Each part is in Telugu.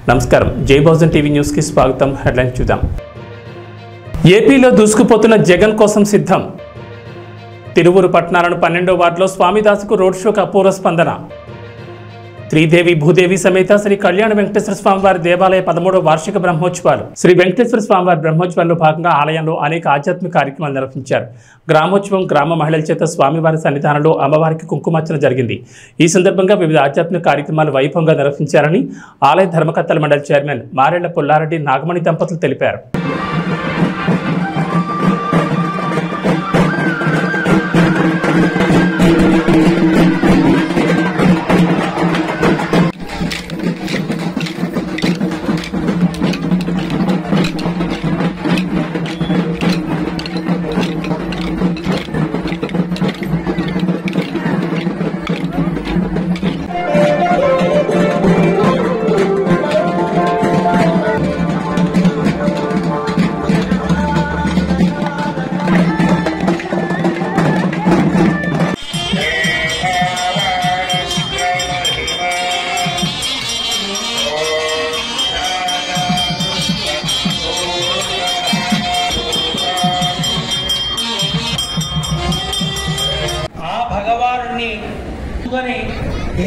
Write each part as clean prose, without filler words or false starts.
నమస్కారం జై బహుజన్ టీవీ న్యూస్ కి స్వాగతం. హెడ్లైన్స్ చూద్దాం. ఏపీలో దూసుకుపోతున్న జగన్ కోసం సిద్ధం. తిరువూరు పట్టణాలను 12వ వార్డులో స్వామిదాసుకు రోడ్ షోకు అపూర్వ స్పందన. శ్రీదేవి భూదేవి సమేత శ్రీ కళ్యాణ వెంకటేశ్వర స్వామివారి దేవాలయ 13వ వార్షిక బ్రహ్మోత్సవాలు. శ్రీ వెంకటేశ్వర స్వామివారి బ్రహ్మోత్సవాల్లో భాగంగా ఆలయంలో అనేక ఆధ్యాత్మిక కార్యక్రమాలు నిర్వహించారు. గ్రామోత్సవం గ్రామ మహిళల చేత స్వామివారి సన్నిధానంలో అమ్మవారికి కుంకుమార్చన జరిగింది. ఈ సందర్భంగా వివిధ ఆధ్యాత్మిక కార్యక్రమాలు వైభవంగా నిర్వహించారని ఆలయ ధర్మకర్తల మండలి చైర్మన్ మారెళ్ల పుల్లారెడ్డి నాగమణి దంపతులు తెలిపారు.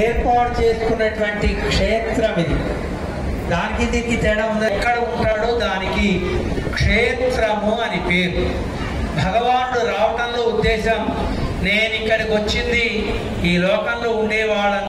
ఏర్పాటు చేసుకున్నటువంటి క్షేత్రం ఇది. దానికి దీనికి తేడా ఉంది. ఎక్కడ ఉంటాడో దానికి క్షేత్రము అని పేరు. భగవానుడు రావటంలో ఉద్దేశం, నేను ఇక్కడికి వచ్చింది ఈ లోకంలో ఉండేవాళ్ళని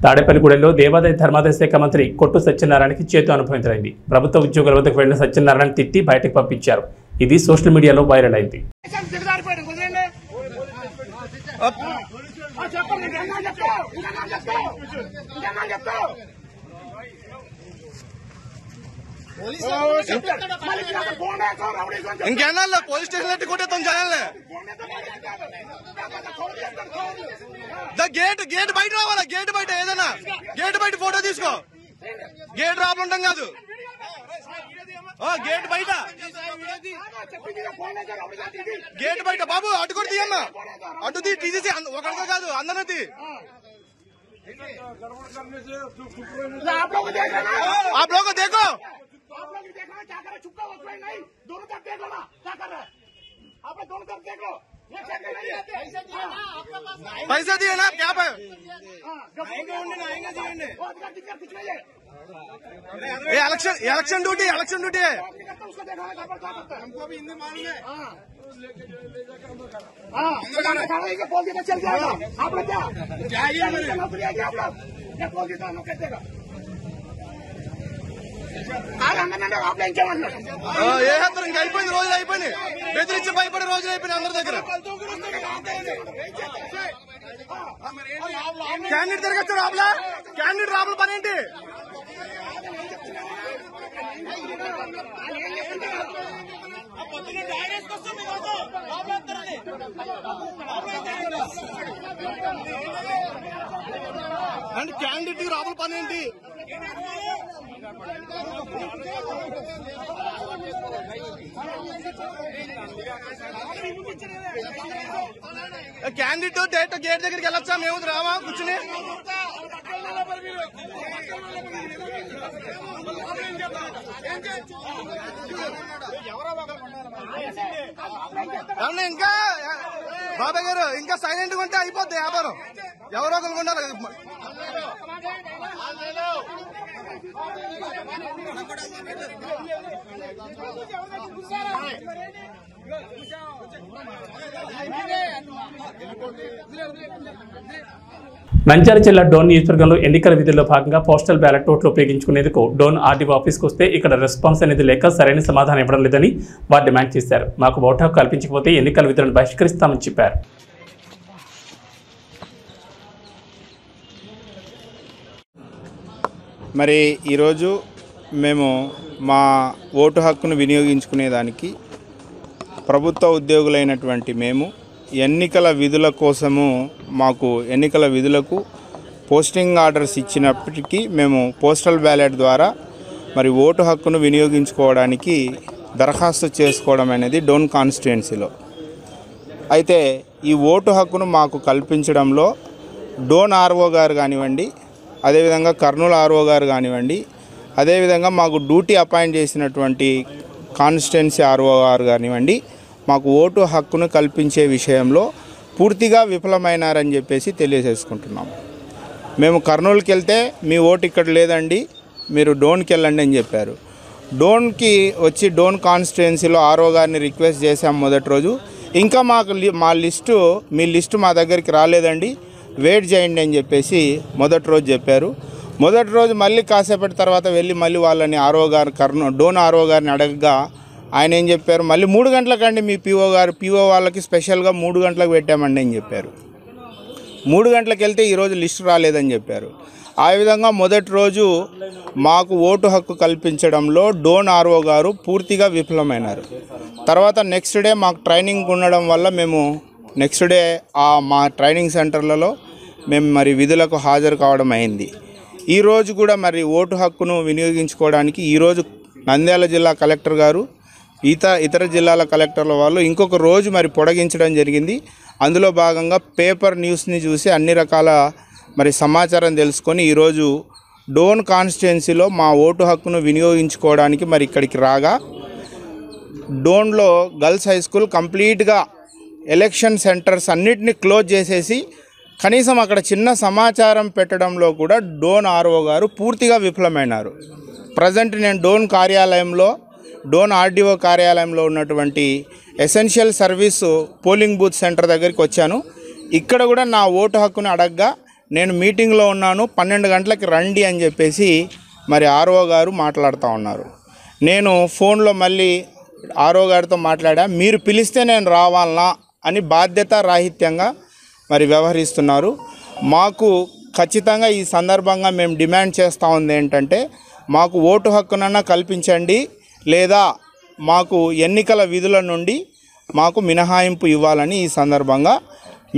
తాడేపల్లిగూడెంలో దేవాదాయ ధర్మాదాయ శాఖ మంత్రి కొట్టు సత్యనారాయణకి చేతు అనుభవించరైంది. ప్రభుత్వ ఉద్యోగుల వద్దకు వెళ్లిన సత్యనారాయణ తిట్టి బయటకు పంపించారు. ఇది సోషల్ మీడియాలో వైరల్ అయింది. ఇంకేనా పోలీస్ స్టేషన్ కొట్టేస్తాం జనాలే. గేట్ బయట రావాలా, గేట్ బయట ఏదైనా గేట్ బయట ఫోటో తీసుకో. గేట్ రాబుంటాం కాదు, గేట్ బయట గేట్ బయట బాబు అటు కూడా తీయమ్మా, అటు తీసేసి ఒకరితో కాదు అందరూ తీ. आप लोग देखो, पैसा दिए ना क्या पे इलेक्शन ड्यूटी है. हमको भी हिंदी मालूम है. चल जाएगा आप लोग क्या ఇంకా అయిపోయింది, రోజులు అయిపోయినాయి. బెదిరించి భయపడే రోజులు అయిపోయినాయి అందరి దగ్గర. క్యాండిడేట్ తిరగచ్చు రాబులా, క్యాండిడేట్ రాబుల పని ఏంటి? అంటే క్యాండిడేట్ రాబుల పని ఏంటి? క్యాండిడేట్ డైరెక్ట్ గేట్ దగ్గరికి వెళ్ళొచ్చా? మేము రావా కూర్చుని? ఇంకా బాబాయ్ గారు ఇంకా సైలెంట్ గా ఉంటే అయిపోద్ది వ్యాపారం. ఎవరో ఒకరు ఉండాలి. నంద్యాల జిల్లా డోన్ నియోజకవర్గంలో ఎన్నికల విధుల్లో భాగంగా పోస్టల్ బ్యాలెట్ ఓట్లు ఉపయోగించుకునేందుకు డోన్ ఆర్డీఓ ఆఫీస్కి వస్తే ఇక్కడ రెస్పాన్స్ అనేది లేక సరైన సమాధానం ఇవ్వడం లేదని వారు డిమాండ్ చేశారు. మాకు ఓటు హక్కు కల్పించకపోతే ఎన్నికల విధులను బహిష్కరిస్తామని చెప్పారు. మరి ఈరోజు మేము మా ఓటు హక్కును వినియోగించుకునేదానికి ప్రభుత్వ ఉద్యోగులైనటువంటి మేము ఎన్నికల విధుల కోసము మాకు ఎన్నికల విధులకు పోస్టింగ్ ఆర్డర్స్ ఇచ్చినప్పటికీ మేము పోస్టల్ బ్యాలెట్ ద్వారా మరి ఓటు హక్కును వినియోగించుకోవడానికి దరఖాస్తు చేసుకోవడం అనేది డోన్ కాన్స్టిట్యుయెన్సీలో. అయితే ఈ ఓటు హక్కును మాకు కల్పించడంలో డోన్ ఆర్ఓ గారు కానివ్వండి, అదేవిధంగా కర్నూలు ఆర్ఓ గారు కానివ్వండి, అదేవిధంగా మాకు డ్యూటీ అపాయింట్ చేసినటువంటి కాన్స్టిట్యుయెన్సీ ఆర్ఓ గారు కానివ్వండి, మాకు ఓటు హక్కును కల్పించే విషయంలో పూర్తిగా విఫలమైనారని చెప్పేసి తెలియజేసుకుంటున్నాం. మేము కర్నూలుకి వెళ్తే మీ ఓటు ఇక్కడ లేదండి, మీరు డోన్కి వెళ్ళండి అని చెప్పారు. డోన్కి వచ్చి డోన్ కాన్స్టిట్యుయెన్సీలో ఆర్ఓ గారిని రిక్వెస్ట్ చేశాం మొదటి రోజు. ఇంకా మీ లిస్టు మా దగ్గరికి రాలేదండి, వెయిట్ చేయండి అని చెప్పేసి మొదటి రోజు చెప్పారు. మొదటి రోజు మళ్ళీ కాసేపటి తర్వాత వెళ్ళి మళ్ళీ వాళ్ళని డోన్ ఆర్ఓ గారిని అడగగా ఆయన ఏం చెప్పారు, మళ్ళీ 3 గంటలకండి మీ పీఓ వాళ్ళకి స్పెషల్గా 3 గంటలకు పెట్టామండి అని చెప్పారు. 3 గంటలకు వెళ్తే ఈరోజు లిస్టు రాలేదని చెప్పారు. ఆ విధంగా మొదటి రోజు మాకు ఓటు హక్కు కల్పించడంలో డోన్ ఆర్ఓ గారు పూర్తిగా విఫలమైనారు. తర్వాత నెక్స్ట్ డే మాకు ట్రైనింగ్ ఉండడం వల్ల మేము నెక్స్ట్ డే మా ట్రైనింగ్ సెంటర్లలో మేము మరి విధులకు హాజరు కావడం అయింది. ఈరోజు కూడా మరి ఓటు హక్కును వినియోగించుకోవడానికి ఈరోజు నంద్యాల జిల్లా కలెక్టర్ గారు ఇతర జిల్లాల కలెక్టర్ల వాళ్ళు ఇంకొక రోజు మరి పొడిగించడం జరిగింది. అందులో భాగంగా పేపర్ న్యూస్ని చూసి అన్ని రకాల మరి సమాచారం తెలుసుకొని ఈరోజు డోన్ కాన్స్టిట్యుయెన్సీలో మా ఓటు హక్కును వినియోగించుకోవడానికి మరి ఇక్కడికి రాగా డోన్లో గర్ల్స్ హై స్కూల్ కంప్లీట్గా ఎలక్షన్ సెంటర్స్ అన్నిటినీ క్లోజ్ చేసేసి కనీసం అక్కడ చిన్న సమాచారం పెట్టడంలో కూడా డోన్ ఆర్ఓ గారు పూర్తిగా విఫలమైనారు. ప్రజెంట్ నేను డోన్ ఆర్డీఓ కార్యాలయంలో ఉన్నటువంటి essential service polling booth centre దగ్గరికి వచ్చాను. ఇక్కడ కూడా నా ఓటు హక్కును అడగగా నేను మీటింగ్లో ఉన్నాను, 12 గంటలకి రండి అని చెప్పేసి మరి ఆర్ఓ గారు మాట్లాడుతూ ఉన్నారు. నేను ఫోన్లో మళ్ళీ ఆర్ఓ గారితో మాట్లాడా, మీరు పిలిస్తే నేను రావాలనా అని బాధ్యతారాహిత్యంగా మరి వ్యవహరిస్తున్నారు. మాకు ఖచ్చితంగా ఈ సందర్భంగా మేము డిమాండ్ చేస్తూ ఉంది ఏంటంటే, మాకు ఓటు హక్కునన్నా కల్పించండి, లేదా మాకు ఎన్నికల విధుల నుండి మాకు మినహాయింపు ఇవ్వాలని ఈ సందర్భంగా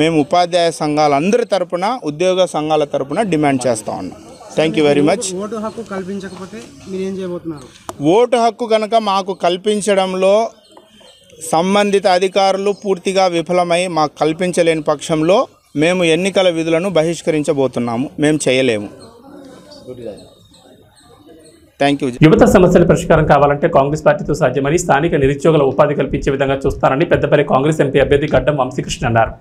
మేము ఉపాధ్యాయ సంఘాలందరి తరపున, ఉద్యోగ సంఘాల తరపున డిమాండ్ చేస్తూ ఉన్నాం. Thank you very much. Vote హక్కు కల్పించకపోతే మీరు ఏం చేయబోతున్నారు? ఓటు హక్కు కనుక మాకు కల్పించడంలో సంబంధిత అధికారులు పూర్తిగా విఫలమై మాకు కల్పించలేని పక్షంలో మేము ఎన్నికల విధులను బహిష్కరించబోతున్నాము. మేము చేయలేము. Thank you. యువత సమస్యల పరిష్కారం కావాలంటే కాంగ్రెస్ పార్టీతో సాధ్యమని స్థానిక నిరుద్యోగుల ఉపాధి కల్పించే విధంగా చూస్తారని పెద్దపల్లి కాంగ్రెస్ ఎంపీ అభ్యర్థి గడ్డం వంశీకృష్ణ అన్నారు.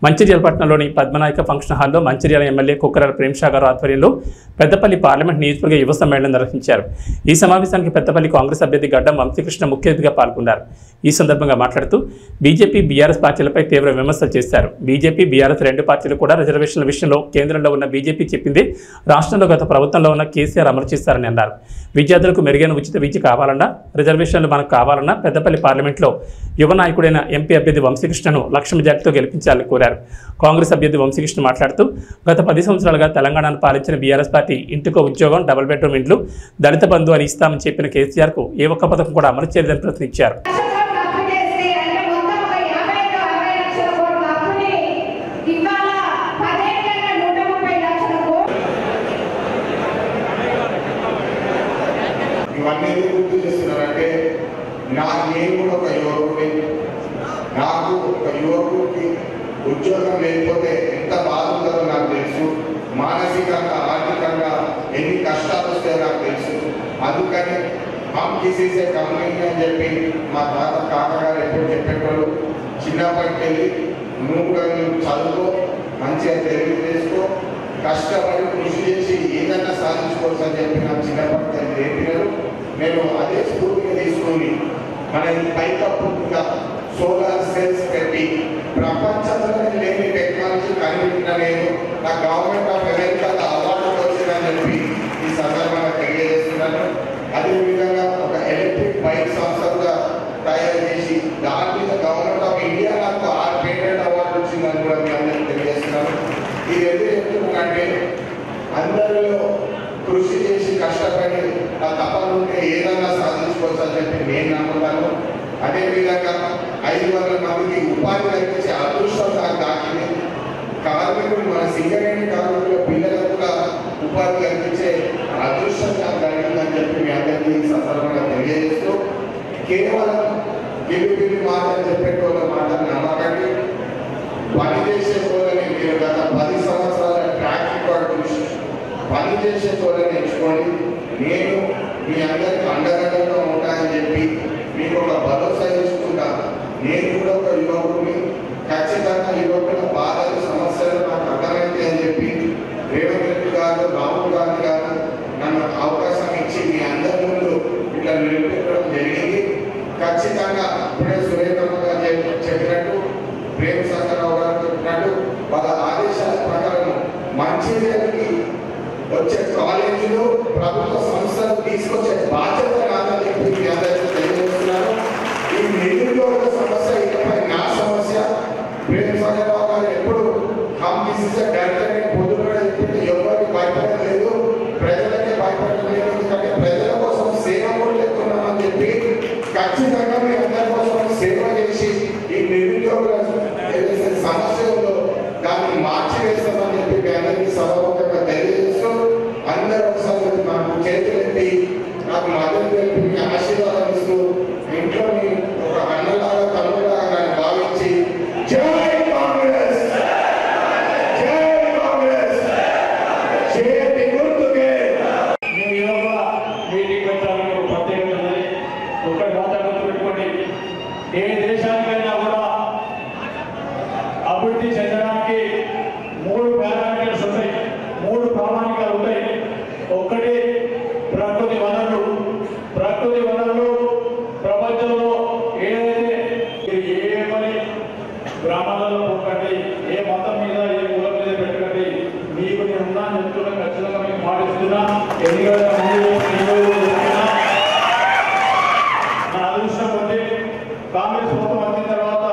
మంచిర్యాల పట్టణంలోని పద్మనాయక ఫంక్షన్ హాల్లో మంచిర్యాల ఎమ్మెల్యే కుక్కరాల ప్రేమ్షా గారు ఆధ్వర్యంలో పెద్దపల్లి పార్లమెంట్ నియోజకవర్గ యువ సమ్మేళనం నిర్వహించారు. ఈ సమావేశానికి పెద్దపల్లి కాంగ్రెస్ అభ్యర్థి గడ్డం వంశీకృష్ణ ముఖ్య అతిథిగా పాల్గొన్నారు. ఈ సందర్భంగా మాట్లాడుతూ బీజేపీ బీఆర్ఎస్ పార్టీలపై తీవ్ర విమర్శలు చేశారు. బీజేపీ బీఆర్ఎస్ రెండు పార్టీలు కూడా రిజర్వేషన్ల విషయంలో కేంద్రంలో ఉన్న బీజేపీ చెప్పిందే రాష్ట్రంలో గత ప్రభుత్వంలో ఉన్న కేసీఆర్ అమలు చేశారని అన్నారు. విద్యార్థులకు మెరుగైన ఉచిత విద్య కావాలన్నా, రిజర్వేషన్లు మనకు కావాలన్నా పెద్దపల్లి పార్లమెంట్లో యువ నాయకుడైన ఎంపీ అభ్యర్థి వంశీకృష్ణను లక్ష మెజార్టీతో గెలిపించాలని కోరారు. కాంగ్రెస్ అభ్యర్థి వంశీకృష్ణ మాట్లాడుతూ గత 10 సంవత్సరాలుగా తెలంగాణను పాలించిన బీఆర్ఎస్ పార్టీ ఇంటికో ఉద్యోగం, డబుల్ బెడ్రూమ్ ఇండ్లు, దళిత బంధు అని ఇస్తామని చెప్పిన కేసీఆర్కు ఏ ఒక్క పథకం కూడా అమలు చేయలేదని ప్రశ్నించారు. ఇవన్నీ గుర్తు చేస్తున్నారంటే నేను కూడా ఒక యువకుడి, నాకు ఒక యువకుడికి ఉద్యోగం లేకపోతే ఎంత బాధ ఉంటుందో నాకు తెలుసు. మానసికంగా, ఆర్థికంగా ఎన్ని కష్టాలు వస్తాయో నాకు తెలుసు. అందుకని మాకు తీసేసే కంపెనీ అని చెప్పి మా కాకగారు ఎప్పుడు చెప్పేటోళ్ళు, చిన్నప్పటికి వెళ్ళి నువ్వు చదువుకో, మంచిగా తెలివి చేసుకో, కష్టపడి కృషి చేసి ఏదైనా సాధించుకోవచ్చు అని చెప్పి నాకు చిన్నప్పటి నేర్పినారు. నేను అదే స్ఫూర్తిగా తీసుకుని మన పైకప్పుగా సోలార్ సెల్స్ పెట్టి ప్రపంచంలో గవర్నమెంట్ ఆఫ్ అమెరికా అవార్డు వచ్చిందని చెప్పి ఈ సందర్భంగా తెలియజేస్తున్నాను. అదేవిధంగా ఒక ఎలక్ట్రిక్ బైక్ సంస్థగా తయారు చేసి దాని మీద గవర్నమెంట్ ఆఫ్ ఇండియా నాకు 6 పేటెంట్ అవార్డు వచ్చిందని కూడా మీ అందరికీ తెలియజేస్తున్నాను. ఇది ఎందుకు చెప్తున్నానంటే అందరిలో కృషి చేసి కష్టపడి ఆ తపన ఉంటే ఏదైనా సాధించుకోవచ్చు అని చెప్పి నేను నమ్ముతాను. అదేవిధంగా 500 మందికి ఉపాధి కల్పించే అదృష్టం నాకు దాకింది. కార్మికులు మన సింగరేణి కార్మికుల పిల్లలకు కూడా ఉపాధి కల్పించే అదృష్టం నాకు కలిగిందని చెప్పి మీ అందరికీ ఈ సందర్భంగా తెలియజేస్తూ కేవలం గిరి మాటలు చెప్పేటోళ్ళ మాటలు నమ్మకండి. పనిచేసే వాళ్ళని మీరు గత 10 సంవత్సరాల ట్రాక్ రికార్డు చూసి పనిచేసే వాళ్ళని ఎంచుకోండి. నేను మీ అందరికీ అండదండగా ఉంటానని చెప్పి మీకు ఒక భరోసా ఇస్తుంటా. నేను కూడా ఒక యువకుడిని, ఖచ్చితంగా యువకుల బాధలు సమస్యలు నాకు అర్థమైతే అని చెప్పి రేవంత్ రెడ్డి గారు, రాహుల్ గాంధీ గారు నన్ను అవకాశం ఇచ్చి మీ అందరి ముందు ఇట్లా నిలబెట్టడం జరిగింది. ఖచ్చితంగా ఇప్పుడే సురేంద్రమ్మ గారు చెప్పినట్టు, ప్రేమ్ సంగరావు గారు చెప్పినట్టు వాళ్ళ ఆదేశాల ప్రకారం మంచిర్యాలకి వచ్చే కాలేజీలు ప్రభుత్వ సంస్థలు తీసుకొచ్చే బాధ్యత నాదని చెప్పి మీ అందరికీ తెలియజేస్తున్నారు. ఈ నిరుద్యోగ సమస్య ఇకపై నా సమస్య. ప్రేమ్ సంగరావు గారు ఎప్పుడు డైరెక్టర్ని పొద్దున చెప్పి ఎవరికి భయపడలేదు, ప్రజలకే భయపడలేదు. ఎందుకంటే ప్రజల కోసం సేవ కూడా లేకున్నామని చెప్పి ఖచ్చితంగా మీ అందరి కోసం సేవ చేసి ఈ నిరుద్యోగుల సమస్యలో దాన్ని మార్చి వేస్తామని చెప్పి మీ అందరికీ సభాముఖంగా తెలియజేస్తూ అందరూ ఒకసారి నాకు చేతులెత్తి నాకు మద్దతు తెలిపి మీ ఆశీర్వాదం ఇస్తూ ఇంట్లో ఒక అన్నలాగా తమ్ములాగా నన్ను భావించి జై కాంగ్రెస్, జై కాంగ్రెస్, చేతి గుర్తుకే. మీటింగ్ పెట్టాలని ప్రత్యేకత ఉంది. ఒకటి మాట్లాడుతూ పెట్టుకోండి, ఏ దేశానికైనా కూడా అభివృద్ధి చెందడానికి 3 పారామీటర్స్ ఉంటాయి, 3 ప్రామాణికాలు ఉంటాయి. ఒక్కటి ప్రకృతి వనరులు. ప్రకృతి వనరులు ప్రపంచంలో ఏదైతే ఏ పని గ్రామాలలో పోకండి, ఏ మతం మీద ఏ కులం మీద పెట్టకండి. మీకు నేను ఉన్నాను చెప్తున్నా, ఖచ్చితంగా మీకు పాటిస్తున్నా. ఎన్నికల నా అదృష్టం కొద్ది కాంగ్రెస్ ప్రభుత్వం వచ్చిన తర్వాత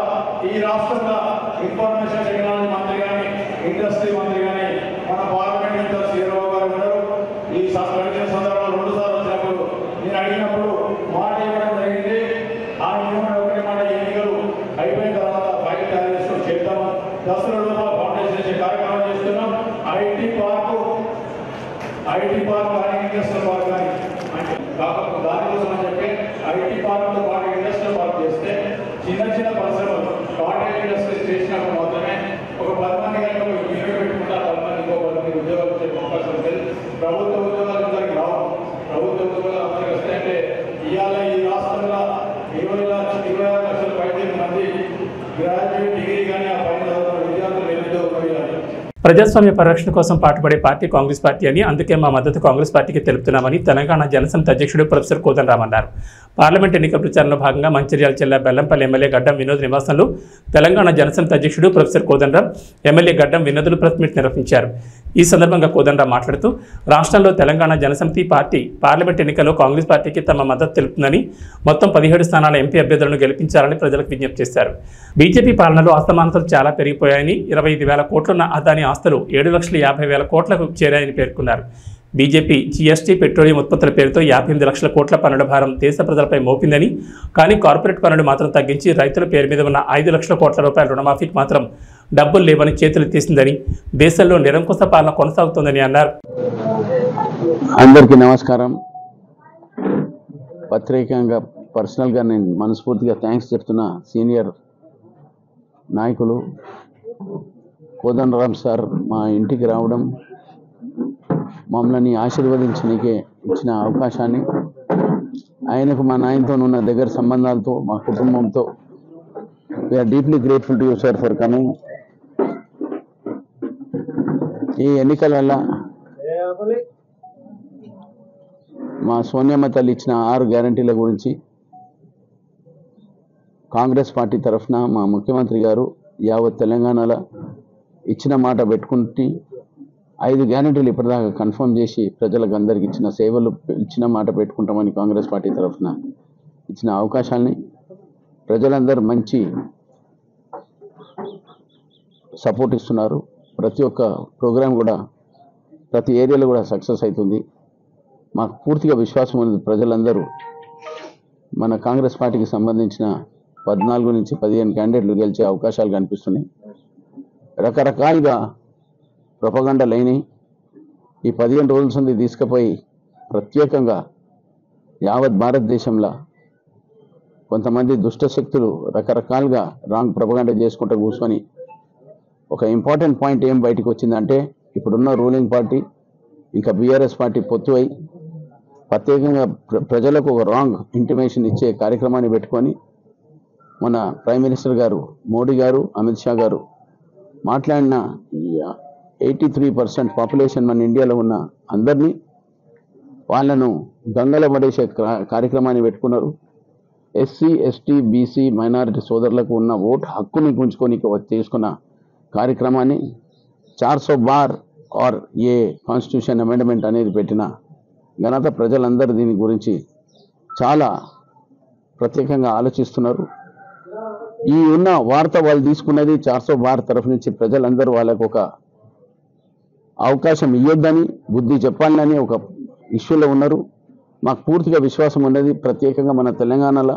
ఈ రాష్ట్రంలో ఇన్ఫర్మేషన్ టెక్నాలజీ మంత్రి కానీ, ఇండస్ట్రీ మంత్రి కానీ, మన పార్లమెంట్ మెంబర్ శ్రీరావు గారు ఉన్నారు. ఈ గడిచిన సందర్భంలో 2 సార్లు వచ్చినప్పుడు నేను అడిగినప్పుడు మాట ఇవ్వడం జరిగింది. ఆయన ఒకటి మాట, ఎన్నికలు అయిపోయిన తర్వాత ఫైల్ తయారు చేసుకొని చేద్దాం, దసరా ఫౌండేషన్ చేసే కార్యక్రమం చేస్తున్నాం. ఐటీ పార్క్ కానీ ఇండస్ట్రియల్ పార్క్ కానీ అంటే కాకపోతే దానికోసం అని చెప్పి ఐటీ పార్క్తో పాటు ఇండస్ట్రియల్ పార్క్ చేస్తే చిన్న పరిశ్రమలు కాటేజ్ ఇండస్ట్రీస్ చేసినప్పుడు మాత్రమే ఒక 10 మంది కనుక యూనిట్ పెట్టుకుంటారు, 10 మంది ఇంకో 10 మంది ఉద్యోగాలు వచ్చే అవకాశం ఉంటుంది. ప్రభుత్వ ఉద్యోగాలు అందరికి రావు. ప్రభుత్వ ఉద్యోగాలు అందరికి వస్తాయంటే ఇవాళ ఈ రాష్ట్రంలో 26 లక్షల పైన మంది గ్రాడ్యుయేట్ డిగ్రీ కానీ ఆ పైన విద్యార్థులు నిరుద్యోగం. ప్రజాస్వామ్య పరిరక్షణ కోసం పాటుపడే పార్టీ కాంగ్రెస్ పార్టీ అని, అందుకే మా మద్దతు కాంగ్రెస్ పార్టీకి తెలుపుతున్నామని తెలంగాణ జనసమితి అధ్యక్షుడు ప్రొఫెసర్ కోదండరామ్ అన్నారు. పార్లమెంట్ ఎన్నికల ప్రచారంలో భాగంగా మంచిర్యాల జిల్లా బెల్లంపల్లి ఎమ్మెల్యే గడ్డం వినోద్ నివాసంలో తెలంగాణ జనసమితి అధ్యక్షుడు ప్రొఫెసర్ కోదండరామ్, ఎమ్మెల్యే గడ్డం వినోదులు ప్రెస్ మీట్ నిర్వహించారు. ఈ సందర్భంగా కోదండరామ్ మాట్లాడుతూ రాష్ట్రంలో తెలంగాణ జనసమితి పార్టీ పార్లమెంట్ ఎన్నికల్లో కాంగ్రెస్ పార్టీకి తమ మద్దతు తెలుపుతుందని, మొత్తం 17 స్థానాల ఎంపీ అభ్యర్థులను గెలిపించాలని ప్రజలకు విజ్ఞప్తి చేశారు. బీజేపీ పాలనలో అసమానతలు చాలా పెరిగిపోయాయని, 25,000 కోట్లున్న అదాని ఆస్తులు 7,50,000 కోట్లకు చేరాయని పేర్కొన్నారు. బీజేపీ జీఎస్టీ, పెట్రోలియం ఉత్పత్తుల పేరుతో 58 లక్షల కోట్ల పన్నుల భారం దేశ ప్రజలపై మోపిందని, కానీ కార్పొరేట్ పన్నులు మాత్రం తగ్గించి రైతుల పేరు మీద ఉన్న 5 లక్షల కోట్ల రూపాయల రుణమాఫీకి మాత్రం డబ్బులు లేవని చేతులు తీసిందని, దేశంలో నిరంకుశ పాలన కొనసాగుతోందని అన్నారు. అందరికీ నమస్కారం. ప్రత్యేకంగా పర్సనల్గా నేను మనస్ఫూర్తిగా థ్యాంక్స్ చెప్తున్నా సీనియర్ నాయకులు కోదండరామ్ సార్ మా ఇంటికి రావడం, మమ్మల్ని ఆశీర్వదించడానికి ఇచ్చిన అవకాశాన్ని, ఆయనకు మా నాయనతో ఉన్న దగ్గర సంబంధాలతో మా కుటుంబంతో we are deeply grateful to you sir for coming. ఈ ఎన్నికల వల్ల మా సోనియమ్మ తల్లి ఇచ్చిన 6 గ్యారంటీల గురించి కాంగ్రెస్ పార్టీ తరఫున మా ముఖ్యమంత్రి గారు యావత్ తెలంగాణలో ఇచ్చిన మాట పెట్టుకుంటే 5 గ్యారెంటీలు ఇప్పటిదాకా కన్ఫర్మ్ చేసి ప్రజలకు అందరికి ఇచ్చిన సేవలు ఇచ్చిన మాట పెట్టుకుంటామని కాంగ్రెస్ పార్టీ తరఫున ఇచ్చిన అవకాశాలని ప్రజలందరూ మంచి సపోర్ట్ ఇస్తున్నారు. ప్రతి ఒక్క ప్రోగ్రాం కూడా ప్రతి ఏరియాలో కూడా సక్సెస్ అవుతుంది. మాకు పూర్తిగా విశ్వాసం ఉంది. ప్రజలందరూ మన కాంగ్రెస్ పార్టీకి సంబంధించిన 14 నుంచి 15 క్యాండిడేట్లు గెలిచే అవకాశాలు కనిపిస్తున్నాయి. రకరకాలుగా ప్రొపగండాలు అయినాయి. ఈ 15 రోజుల నుండి తీసుకుపోయి ప్రత్యేకంగా యావత్ భారతదేశంలో కొంతమంది దుష్ట శక్తులు రకరకాలుగా రాంగ్ ప్రొపగండా చేసుకుంటూ కూర్చొని ఒక ఇంపార్టెంట్ పాయింట్ ఏం బయటకు వచ్చిందంటే ఇప్పుడున్న రూలింగ్ పార్టీ ఇంకా బీఆర్ఎస్ పార్టీ పొత్తు అయి ప్రత్యేకంగా ప్రజలకు ఒక రాంగ్ ఇంటిమేషన్ ఇచ్చే కార్యక్రమాన్ని పెట్టుకొని మన ప్రైమ్ మినిస్టర్ గారు మోడీ గారు అమిత్ షా గారు మాట్లాడిన 83% పాపులేషన్ మన ఇండియాలో ఉన్న అందరినీ వాళ్ళను గంగలో పడేసే కార్యక్రమాన్ని పెట్టుకున్నారు. ఎస్సీ ఎస్టీ బీసీ మైనారిటీ సోదరులకు ఉన్న ఓటు హక్కుని గుంజుకొని తీసుకున్న కార్యక్రమాన్ని 400 బార్ ఆర్ ఏ కాన్స్టిట్యూషన్ అమెండ్మెంట్ అనేది పెట్టిన ఘనత ప్రజలందరూ దీని గురించి చాలా ప్రత్యేకంగా ఆలోచిస్తున్నారు. ఈ ఉన్న వార్త వాళ్ళు తీసుకున్నది 400 బార్ తరఫు నుంచి ప్రజలందరూ వాళ్ళకు ఒక అవకాశం ఇవ్వద్దని బుద్ధి చెప్పాలని ఒక ఇష్యూలో ఉన్నారు. మాకు పూర్తిగా విశ్వాసం ఉన్నది. ప్రత్యేకంగా మన తెలంగాణలో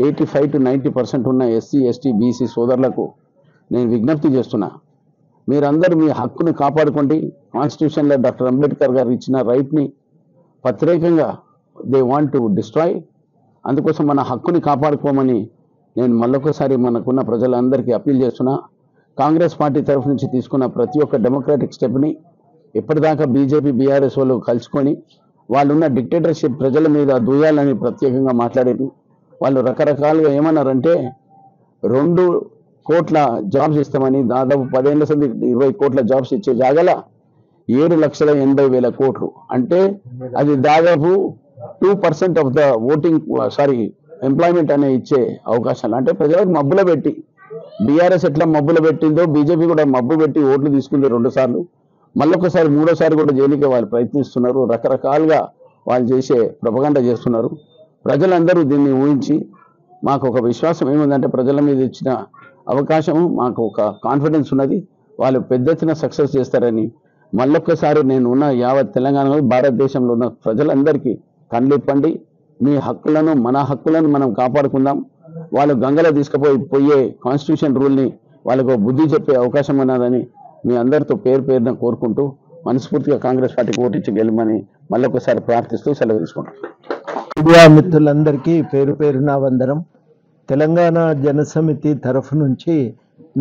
85 to 90% ఉన్న ఎస్సీ ఎస్టీ బీసీ సోదరులకు నేను విజ్ఞప్తి చేస్తున్నా, మీరందరూ మీ హక్కుని కాపాడుకోండి. కాన్స్టిట్యూషన్లో డాక్టర్ అంబేద్కర్ గారు ఇచ్చిన రైట్ని ప్రత్యేకంగా దే వాంట్ టు డిస్ట్రాయ్. అందుకోసం మన హక్కుని కాపాడుకోమని నేను మళ్ళొకసారి మనకున్న ప్రజలందరికీ అప్పీల్ చేస్తున్నా. కాంగ్రెస్ పార్టీ తరఫు నుంచి తీసుకున్న ప్రతి ఒక్క డెమోక్రాటిక్ స్టెప్ని ఇప్పటిదాకా బీజేపీ బీఆర్ఎస్ వాళ్ళు కలుసుకొని వాళ్ళున్న డిక్టేటర్షిప్ ప్రజల మీద దూయాలని ప్రత్యేకంగా మాట్లాడారు. వాళ్ళు రకరకాలుగా ఏమన్నారంటే 2 కోట్ల జాబ్స్ ఇస్తామని, దాదాపు 10 ఏళ్ల సంది 20 కోట్ల జాబ్స్ ఇచ్చే జాగల 7,80,000 కోట్లు అంటే అది దాదాపు 2% ఆఫ్ ద ఓటింగ్ ఎంప్లాయ్మెంట్ అనే ఇచ్చే అవకాశాలు. అంటే ప్రజలకు మబ్బులో పెట్టి బీఆర్ఎస్ ఎట్లా మబ్బులో పెట్టిందో బీజేపీ కూడా మబ్బు పెట్టి ఓట్లు తీసుకుంది 2 సార్లు, మళ్ళొకసారి 3వ సారి కూడా జైలుకి వాళ్ళు ప్రయత్నిస్తున్నారు. రకరకాలుగా వాళ్ళు చేసే ప్రొపగండా చేస్తున్నారు. ప్రజలందరూ దీన్ని ఊహించి మాకు ఒక విశ్వాసం ఏముందంటే ప్రజల మీద ఇచ్చిన అవకాశం మాకు ఒక కాన్ఫిడెన్స్ ఉన్నది. వాళ్ళు పెద్ద ఎత్తున సక్సెస్ చేస్తారని మళ్ళొక్కసారి నేను ఉన్న యావత్ తెలంగాణలో భారతదేశంలో ఉన్న ప్రజలందరికీ కళ్ళిప్పండి. మీ హక్కులను మన హక్కులను మనం కాపాడుకుందాం. వాళ్ళు గంగలో తీసుకుపోయే కాన్స్టిట్యూషన్ రూల్ని వాళ్ళకు బుద్ధి చెప్పే అవకాశం ఉన్నదని మీ అందరితో పేరున కోరుకుంటూ మనస్ఫూర్తిగా కాంగ్రెస్ పార్టీకి ఓటించి గెలమని మళ్ళొకసారి ప్రార్థిస్తూ సెలవు తీసుకుంటాం. మీడియా మిత్రులందరికీ పేరున వందనం. తెలంగాణ జనసమితి తరఫు నుంచి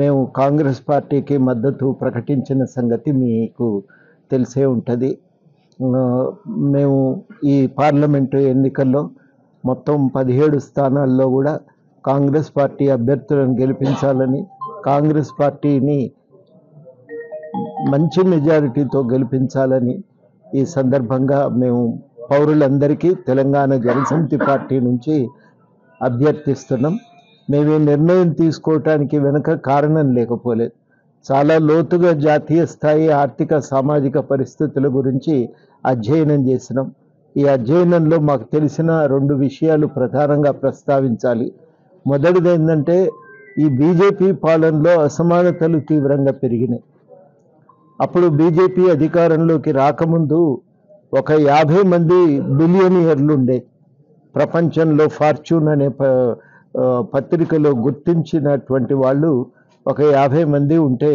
మేము కాంగ్రెస్ పార్టీకి మద్దతు ప్రకటించిన సంగతి మీకు తెలిసే ఉంటుంది. మేము ఈ పార్లమెంటు ఎన్నికల్లో మొత్తం 17 స్థానాల్లో కూడా కాంగ్రెస్ పార్టీ అభ్యర్థులను గెలిపించాలని, కాంగ్రెస్ పార్టీని మంచి మెజారిటీతో గెలిపించాలని ఈ సందర్భంగా మేము పౌరులందరికీ తెలంగాణ జనసమితి పార్టీ నుంచి అభ్యర్థిస్తున్నాం. మేము ఈ నిర్ణయం తీసుకోవటానికి వెనుక కారణం లేకపోలేదు. చాలా లోతుగా జాతీయ స్థాయి ఆర్థిక సామాజిక పరిస్థితుల గురించి అధ్యయనం చేసినాం. ఈ అధ్యయనంలో మాకు తెలిసిన 2 విషయాలు ప్రధానంగా ప్రస్తావించాలి. మొదటిది ఏంటంటే ఈ బీజేపీ పాలనలో అసమానతలు తీవ్రంగా పెరిగినాయి. అప్పుడు బీజేపీ అధికారంలోకి రాకముందు ఒక 50 మంది బిలియనియర్లు ఉండే. ప్రపంచంలో ఫార్చ్యూన్ అనే పత్రికలో గుర్తించినటువంటి వాళ్ళు ఒక 50 మంది ఉంటే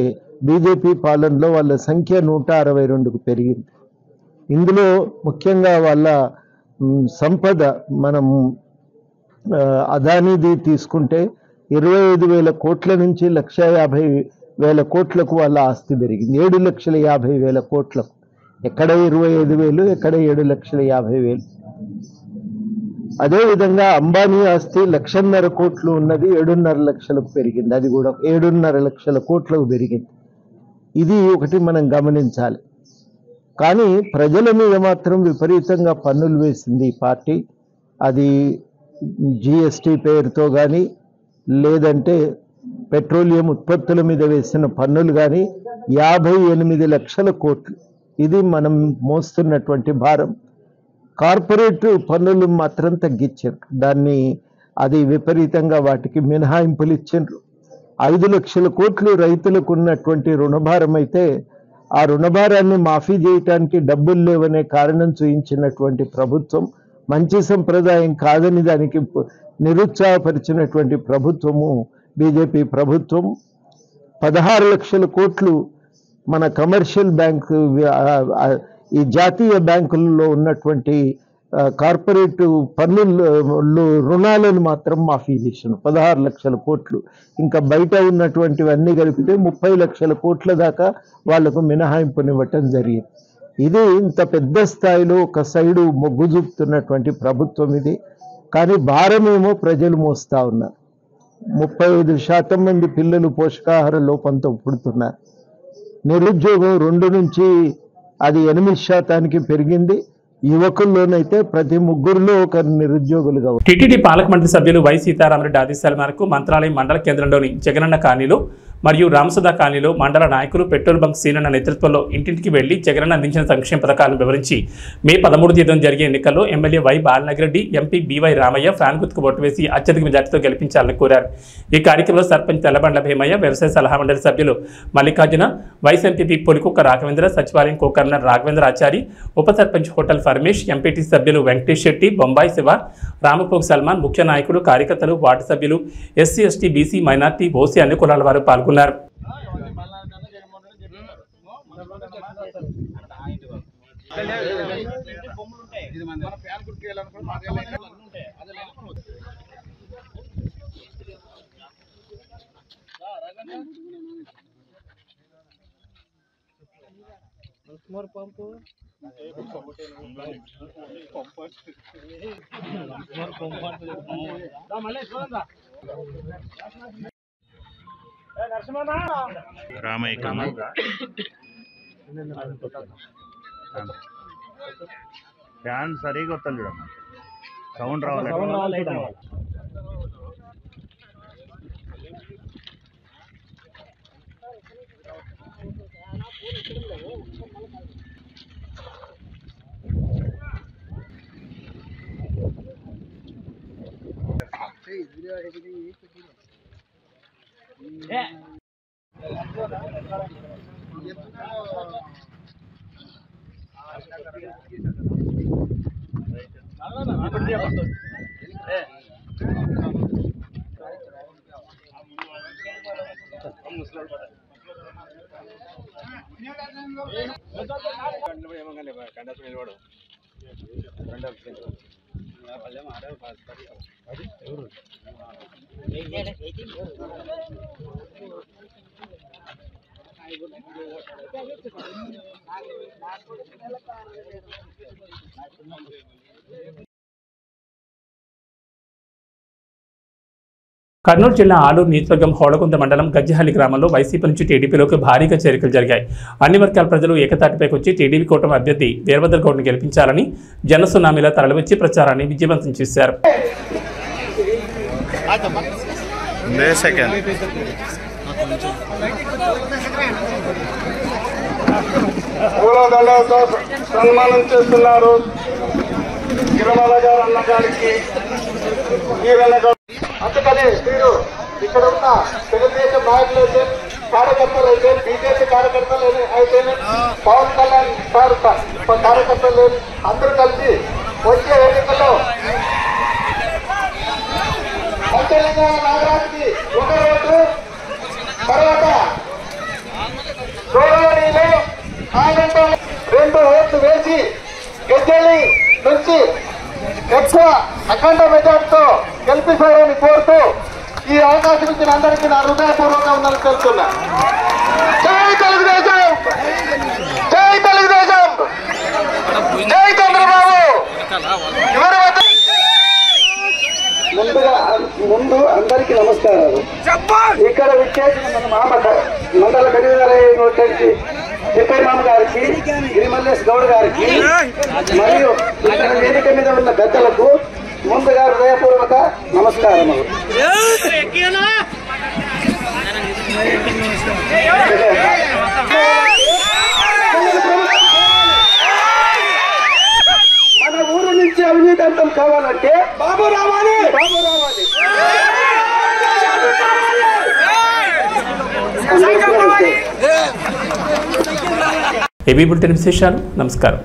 బీజేపీ పాలనలో వాళ్ళ సంఖ్య 162కు పెరిగింది. ఇందులో ముఖ్యంగా వాళ్ళ సంపద మనం అదానీది తీసుకుంటే 25,000 కోట్ల నుంచి 1,50,000 కోట్లకు వాళ్ళ ఆస్తి పెరిగింది. 7,50,000 కోట్లకు. ఎక్కడ 25,000, ఎక్కడ 7,50,000. అదేవిధంగా అంబానీ ఆస్తి 1,50,000 కోట్లు ఉన్నది 7.5 లక్షలకు పెరిగింది. అది కూడా 7.5 లక్షల కోట్లకు పెరిగింది. ఇది ఒకటి మనం గమనించాలి. కానీ ప్రజల మీద మాత్రం విపరీతంగా పన్నులు వేసింది ఈ పార్టీ. అది జిఎస్టీ పేరుతో కానీ లేదంటే పెట్రోలియం ఉత్పత్తుల మీద వేసిన పన్నులు కానీ 58 లక్షల కోట్లు. ఇది మనం మోస్తున్నటువంటి భారం. కార్పొరేట్ పన్నులు మాత్రం తగ్గించారు, అది విపరీతంగా వాటికి మినహాయింపులు ఇచ్చారు. 5 లక్షల కోట్లు రైతులకు ఉన్నటువంటి రుణభారం అయితే ఆ రుణభారాన్ని మాఫీ చేయటానికి డబ్బులు లేవనే కారణం చూయించినటువంటి ప్రభుత్వం, మంచి సంప్రదాయం కాదని దానికి నిరుత్సాహపరిచినటువంటి ప్రభుత్వము బీజేపీ ప్రభుత్వం. 16 లక్షల కోట్లు మన కమర్షియల్ బ్యాంకు, ఈ జాతీయ బ్యాంకులలో ఉన్నటువంటి కార్పొరేట్ పన్నులు రుణాలను మాత్రం మాఫీ చేసిన 16 లక్షల కోట్లు. ఇంకా బయట ఉన్నటువంటివన్నీ కలిపితే 30 లక్షల కోట్ల దాకా వాళ్లకు మినహాయింపునివ్వటం జరిగింది. ఇది ఇంత పెద్ద స్థాయిలో ఒక సైడు మొగ్గు చూపుతున్నటువంటి ప్రభుత్వం ఇది. కానీ భారమేమో ప్రజలు మోస్తా ఉన్నారు. 35% మంది పిల్లలు పోషకాహార లోపంతో పుడుతున్నారు. నిరుద్యోగం 2 నుంచి అది 8% పెరిగింది. యువకుల్లోనైతే ప్రతి 3 ఒకరు నిరుద్యోగులుగా. టీటీడీ పాలక మండలి సభ్యులు వై సీతారామరెడ్డి ఆదేశాల మేరకు మంత్రాలయం మండల కేంద్రంలోని జగనన్న కాలనీలో మరియు రామసుధా కాలనీలో మండల నాయకులు పెట్రోల్ బంక్ సీనన్న నేతృత్వంలో ఇంటింటికి వెళ్లి జగనన్న అందించిన సంక్షేమ పథకాలను వివరించి మే 13 తేదీన జరిగే ఎన్నికల్లో MLA Y Balanagireddy, MP BY Ramaiah fan గుర్తుకు ఓటు వేసి అత్యధిక మెజార్టీతో గెలిపించాలని కోరారు. ఈ కార్యక్రమంలో సర్పంచ్ తెల్లబండ్ల భీమయ్య, వ్యవసాయ సలహా మండలి సభ్యులు మల్లికార్జున, వైస్ ఎంపీపీ పొలికుక్క రాఘవేంద్ర, సచివాలయం కో కన్వీనర్ రాఘవేంద్ర ఆచారి, ఉప సర్పంచ్ హోటల్ ఫర్మేష్, ఎంపీటీ సభ్యులు వెంకటేష్ శెట్టి, బొంబాయి శివ, రామపోగ్ సల్మాన్, ముఖ్య నాయకులు, కార్యకర్తలు, వార్డు సభ్యులు, SC, ST, BC, minority, OC అన్ని కులాల వారు పాల్గొన్నారు. ఫ్యాన్ సరిగా వస్తుంది చూడమ్మా, సౌండ్ రావాలి. కర్నూలు జిల్లా ఆలూరు నియోజకవర్గం హోళగుంద మండలం గజ్జెహల్లి గ్రామంలో వైసీపీ నుంచి టీడీపీలోకి భారీగా చేరికలు జరిగాయి. అన్ని వర్గాల ప్రజలు ఏకతాటిపైకి వచ్చి టీడీపీ కూటమి అభ్యర్థి వీరభద్ర గౌడ్ని గెలిపించాలని జనసునామీలా తరలివచ్చి ప్రచారాన్ని విజయవంతం చేశారు. సన్మానం చేస్తున్నారు గిరిమల గారు అన్నగారికి. అందుకని మీరు ఇక్కడ ఉన్న తెలుగుదేశం నాయకులు అయితే, కార్యకర్తలు అయితే, బీజేపీ కార్యకర్తలు అయితే, పవన్ కళ్యాణ్ సార్ కార్యకర్తలు అందరూ కలిసి వచ్చే ఎన్నికల్లో తెలంగాణ నగరానికి ఒక ఓటు, తర్వాత గౌరవనీయులు ఆయనతో 2 ఓట్లు వేసి గజ్జెల్లి నుంచి ఎక్కువ అఖండ మెజార్టీతో గెలిపిస్తారని కోరుతూ ఈ అవకాశం ఇచ్చిన అందరికీ నా హృదయపూర్వకంగా ఉందని తెలుస్తున్నా. జై తెలుగుదేశం, జై తెలుగుదేశం, జై చంద్రబాబు. ముందు అందరికీ నమస్కారాలు. ఇక్కడ విచ్చేసిన మన మండల కన్వీనర్ వచ్చేసి తిప్పేమామ గారికి, గిరిమల్లేష్ గౌడ్ గారికి మరియు ఇక్కడ వేదిక మీద ఉన్న పెద్దలకు ముందుగా హృదయపూర్వక నమస్కారములు. ఏబీ బులెటిన్ విశేషాలు. నమస్కారం.